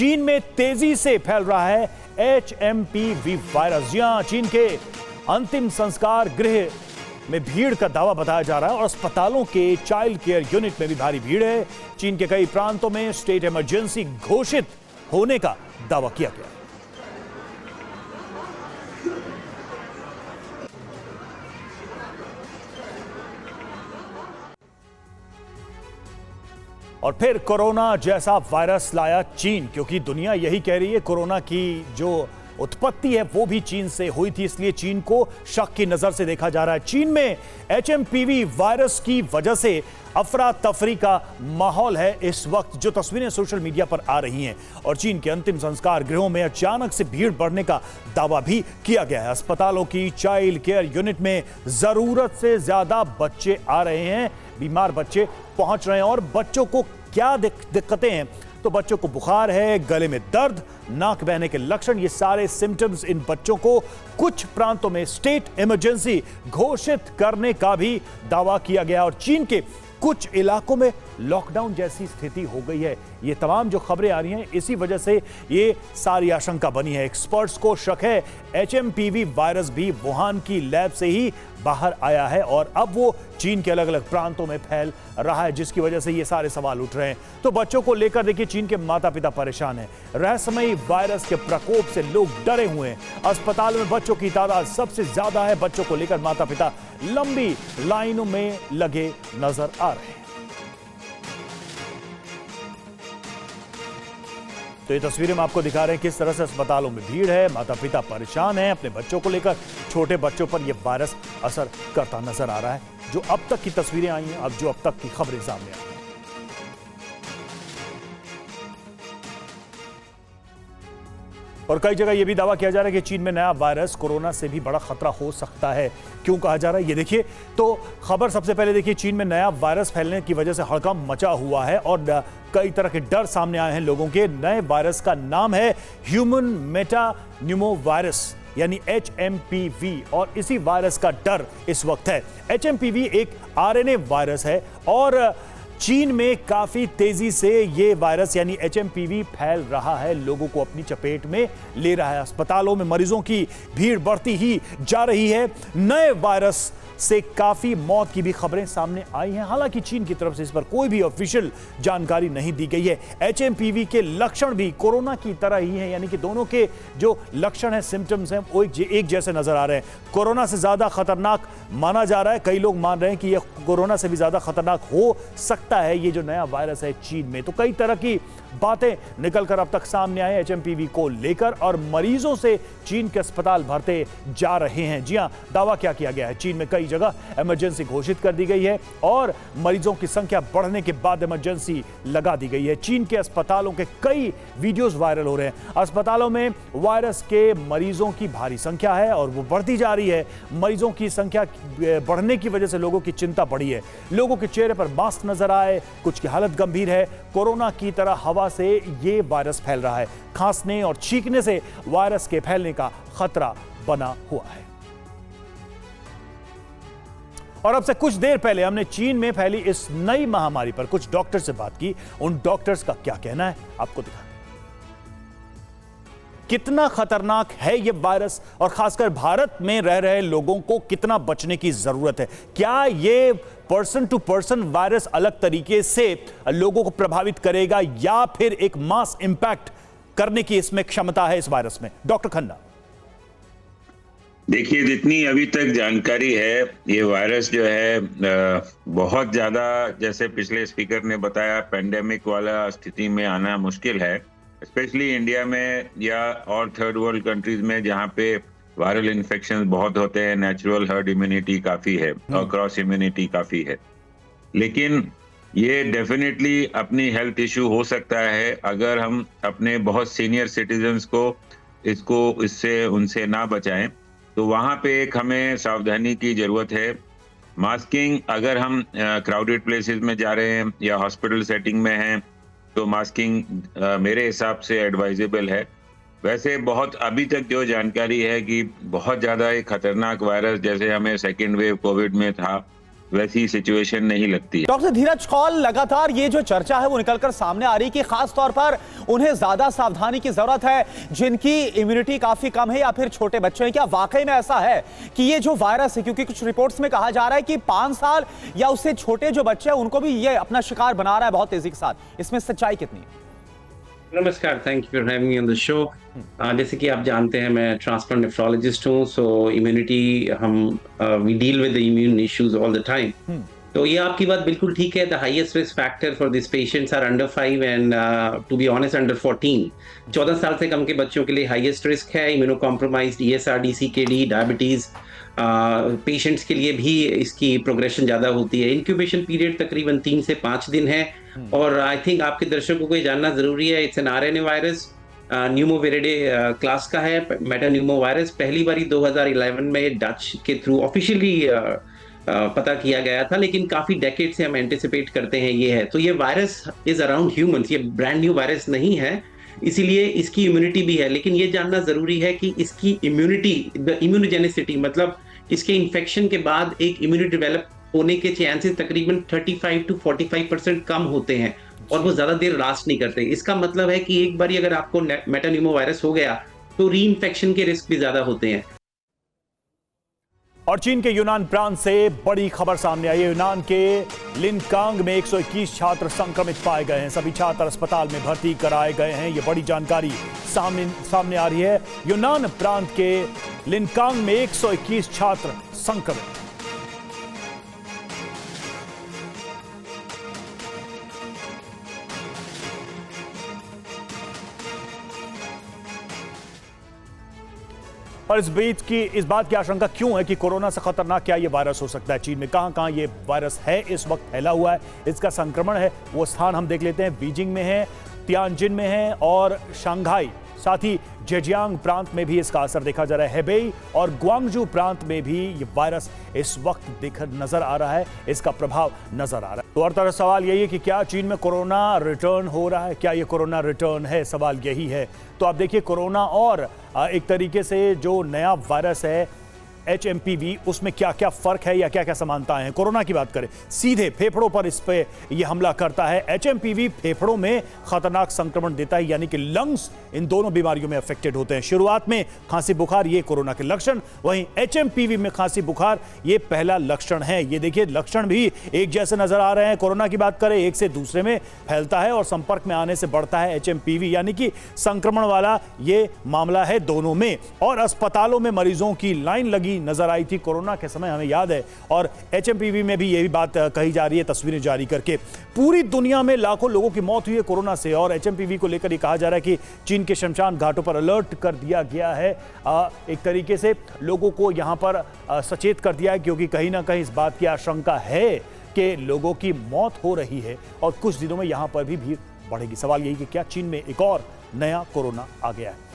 चीन में तेजी से फैल रहा है HMPV वायरस। जी हां, चीन के अंतिम संस्कार गृह में भीड़ का दावा बताया जा रहा है और अस्पतालों के चाइल्ड केयर यूनिट में भी भारी भीड़ है। चीन के कई प्रांतों में स्टेट इमरजेंसी घोषित होने का दावा किया गया। और फिर कोरोना जैसा वायरस लाया चीन, क्योंकि दुनिया यही कह रही है कोरोना की जो उत्पत्ति है वो भी चीन से हुई थी, इसलिए चीन को शक की नजर से देखा जा रहा है। चीन में HMPV वायरस की वजह से अफरा तफरी का माहौल है इस वक्त, जो तस्वीरें सोशल मीडिया पर आ रही हैं। और चीन के अंतिम संस्कार गृहों में अचानक से भीड़ बढ़ने का दावा भी किया गया है। अस्पतालों की चाइल्ड केयर यूनिट में जरूरत से ज्यादा बच्चे आ रहे हैं, बीमार बच्चे पहुंच रहे हैं। और बच्चों को क्या दिक्कतें हैं, तो बच्चों को बुखार है, गले में दर्द, नाक बहने के लक्षण, ये सारे सिम्टम्स इन बच्चों को कुछ प्रांतों में स्टेट इमरजेंसी घोषित करने का भी दावा किया गया। और चीन के कुछ इलाकों में लॉकडाउन जैसी स्थिति हो गई है। ये तमाम जो खबरें आ रही हैं, इसी वजह से ये सारी आशंका बनी है। एक्सपर्ट्स को शक है HMPV वायरस भी वुहान की लैब से ही बाहर आया है और अब वो चीन के अलग अलग प्रांतों में फैल रहा है, जिसकी वजह से ये सारे सवाल उठ रहे हैं। तो बच्चों को लेकर देखिए, चीन के माता पिता परेशान हैं। रहस्यमयी वायरस के प्रकोप से लोग डरे हुए हैं। अस्पताल में बच्चों की तादाद सबसे ज्यादा है। बच्चों को लेकर माता पिता लंबी लाइनों में लगे नजर आ रहे हैं। तो ये तस्वीरें हम आपको दिखा रहे हैं किस तरह से अस्पतालों में भीड़ है, माता पिता परेशान हैं अपने बच्चों को लेकर। छोटे बच्चों पर यह वायरस असर करता नजर आ रहा है। जो अब तक की तस्वीरें आई हैं, अब जो अब तक की खबरें सामने आई हैं। और कई जगह यह भी दावा किया जा रहा है कि चीन में नया वायरस कोरोना से भी बड़ा खतरा हो सकता है। क्यों कहा जा रहा है ये देखिए। तो खबर सबसे पहले देखिए, चीन में नया वायरस फैलने की वजह से हड़कंप मचा हुआ है और कई तरह के डर सामने आए हैं लोगों के। नए वायरस का नाम है ह्यूमन मेटान्यूमोवायरस यानी HMPV और इसी वायरस का डर इस वक्त है। HMPV एक RNA वायरस है और चीन में काफी तेजी से ये वायरस यानी HMPV फैल रहा है, लोगों को अपनी चपेट में ले रहा है। अस्पतालों में मरीजों की भीड़ बढ़ती ही जा रही है। नए वायरस से काफी मौत की भी खबरें सामने आई हैं। हालांकि चीन की तरफ से इस पर कोई भी ऑफिशियल जानकारी नहीं दी गई है। HMPV के लक्षण भी कोरोना की तरह ही हैं, यानी कि दोनों के जो लक्षण हैं, सिम्टम्स हैं, वो एक जैसे नजर आ रहे हैं। कोरोना से ज्यादा खतरनाक माना जा रहा है। कई लोग मान रहे हैं कि यह कोरोना से भी ज्यादा खतरनाक हो सकता है ये जो नया वायरस है चीन में। तो कई तरह की बातें निकलकर अब तक सामने आए HMPV को लेकर और मरीजों से चीन के अस्पताल भरते जा रहे हैं। जी हां, दावा क्या किया गया है, चीन में कई जगह इमरजेंसी घोषित कर दी गई है और मरीजों की संख्या बढ़ने के बाद इमरजेंसी लगा दी गई है। चीन के अस्पतालों के कई वीडियोस वायरल हो रहे हैं। अस्पतालों में वायरस के मरीजों की भारी संख्या है और वो बढ़ती जा रही है। मरीजों की संख्या बढ़ने की वजह से लोगों की चिंता बढ़ी है। लोगों के चेहरे पर मास्क नजर आए, कुछ की हालत गंभीर है। कोरोना की तरह हवा से ये वायरस फैल रहा है। खांसने और छींकने से वायरस के फैलने का खतरा बना हुआ है। और अब से कुछ देर पहले हमने चीन में फैली इस नई महामारी पर कुछ डॉक्टर से बात की। उन डॉक्टर्स का क्या कहना है आपको दिखाते हैं। कितना खतरनाक है यह वायरस और खासकर भारत में रह रहे लोगों को कितना बचने की जरूरत है। क्या यह पर्सन टू पर्सन वायरस अलग तरीके से लोगों को प्रभावित करेगा या फिर एक मास इंपैक्ट करने की इसमें क्षमता है इस वायरस में? डॉक्टर खन्ना, देखिए, जितनी अभी तक जानकारी है, ये वायरस जो है बहुत ज्यादा, जैसे पिछले स्पीकर ने बताया, पेंडेमिक वाला स्थिति में आना मुश्किल है, स्पेशली इंडिया में या और थर्ड वर्ल्ड कंट्रीज में जहाँ पे वायरल इन्फेक्शन बहुत होते हैं। नेचुरल हर्ड इम्यूनिटी काफी है और क्रॉस इम्यूनिटी काफी है, लेकिन ये डेफिनेटली अपनी हेल्थ इशू हो सकता है अगर हम अपने बहुत सीनियर सिटीजन्स को इससे उनसे ना बचाएं। तो वहाँ पे एक हमें सावधानी की जरूरत है। मास्किंग, अगर हम क्राउडेड प्लेसेस में जा रहे हैं या हॉस्पिटल सेटिंग में हैं तो मास्किंग मेरे हिसाब से एडवाइजेबल है। वैसे बहुत अभी तक जो जानकारी है कि बहुत ज़्यादा एक खतरनाक वायरस जैसे हमें सेकेंड वेव कोविड में था, वैसी सिचुएशन नहीं लगती है। डॉक्टर धीरज कौल, लगातार ये जो चर्चा है वो निकलकर सामने आ रही है कि खास तौर पर उन्हें ज्यादा सावधानी की जरूरत है जिनकी इम्यूनिटी काफी कम है या फिर छोटे बच्चे हैं। क्या वाकई में ऐसा है कि ये जो वायरस है, क्योंकि कुछ रिपोर्ट्स में कहा जा रहा है कि 5 साल या उससे छोटे जो बच्चे हैं उनको भी ये अपना शिकार बना रहा है बहुत तेजी के साथ, इसमें सच्चाई कितनी है? नमस्कार, thank you for having me on the show. जैसे कि आप जानते हैं, मैं ट्रांसप्लांट नेफ्रोलॉजिस्ट हूँ, सो इम्यूनिटी हम we deal with the immune issues all the time. तो ये आपकी बात बिल्कुल ठीक है। The highest risk factor for this patients are under 5 and to be honest under 14। 14 साल से कम के बच्चों के लिए हाईएस्ट रिस्क है। Immunocompromised, ESRD, CKD, diabetes patients के लिए भी इसकी प्रोग्रेशन ज्यादा होती है। इंक्यूबेशन पीरियड तकरीबन 3 से 5 दिन है। और आई थिंक आपके दर्शकों को ये जानना जरूरी है, it's an RNA virus, Pneumoviridae class का है, मेटान्यूमो वायरस। पहली बारी 2011 में डच के थ्रू ऑफिशियली पता किया गया था, लेकिन काफी डेकेड से हम एंटिसिपेट करते हैं ये है। तो ये वायरस इज अराउंड ह्यूमंस, ये ब्रांड न्यू वायरस नहीं है, इसीलिए इसकी इम्यूनिटी भी है। लेकिन ये जानना जरूरी है कि इसकी इम्यूनिटी, द इम्यूनोजेनिसिटी, मतलब इसके इन्फेक्शन के बाद एक इम्यूनिटी डेवलप होने के चांसेस तकरीबन 35 to 45% कम होते हैं और वो ज्यादा देर लास्ट नहीं करते। इसका मतलब है कि एक बार अगर आपको मेटान्यूमो वायरस हो गया तो री इन्फेक्शन के रिस्क भी ज्यादा होते हैं। और चीन के यूनान प्रांत से बड़ी खबर सामने आई है। यूनान के लिनकांग में 121 छात्र संक्रमित पाए गए हैं। सभी छात्र अस्पताल में भर्ती कराए गए हैं। ये बड़ी जानकारी सामने आ रही है। यूनान प्रांत के लिनकांग में 121 छात्र संक्रमित। और इस बात की आशंका क्यों है कि कोरोना से खतरनाक क्या ये वायरस हो सकता है? चीन में कहां-कहां ये वायरस है, इस वक्त फैला हुआ है, इसका संक्रमण है, वो स्थान हम देख लेते हैं। बीजिंग में है, तियानजिन में है और शंघाई, साथ ही जेजियांग प्रांत में भी इसका असर देखा जा रहा है। हेबेई और ग्वांगजू प्रांत में भी ये वायरस इस वक्त नजर आ रहा है, इसका प्रभाव नजर आ रहा है। तो और तरह सवाल यही है कि क्या चीन में कोरोना रिटर्न हो रहा है? क्या ये कोरोना रिटर्न है? सवाल यही है। तो आप देखिए, कोरोना और एक तरीके से जो नया वायरस है HMPV, उसमें क्या क्या फर्क है या क्या क्या समानताएं हैं? कोरोना की बात करें, सीधे फेफड़ों पर इस पे ये हमला करता है। HMPV फेफड़ों में खतरनाक संक्रमण देता है, यानी कि लंग्स इन दोनों बीमारियों में अफेक्टेड होते हैं। शुरुआत में खांसी बुखार, ये कोरोना के लक्षण, वहीं HMPV में खांसी बुखार ये पहला लक्षण है। ये देखिए, लक्षण भी एक जैसे नजर आ रहे हैं। कोरोना की बात करें, एक से दूसरे में फैलता है और संपर्क में आने से बढ़ता है HMPV, यानी कि संक्रमण वाला ये मामला है दोनों में। और अस्पतालों में मरीजों की लाइन लगी नजर आई थी कोरोना के समय, हमें याद है। और HMPV में भी यही बात कही जा रही है, तस्वीरें जारी करके। पूरी दुनिया में लाखों लोगों की मौत हुई है कोरोना से, और HMPV को लेकर ये कहा जा रहा है कि चीन के शमशान घाटों पर अलर्ट कर दिया गया है। एक तरीके से लोगों को यहां पर सचेत कर दिया है, क्योंकि कहीं ना कहीं इस बात की आशंका है कि लोगों की मौत हो रही है और कुछ दिनों में यहां पर भी भीड़ बढ़ेगी। सवाल यही कि क्या चीन में एक और नया कोरोना आ गया है?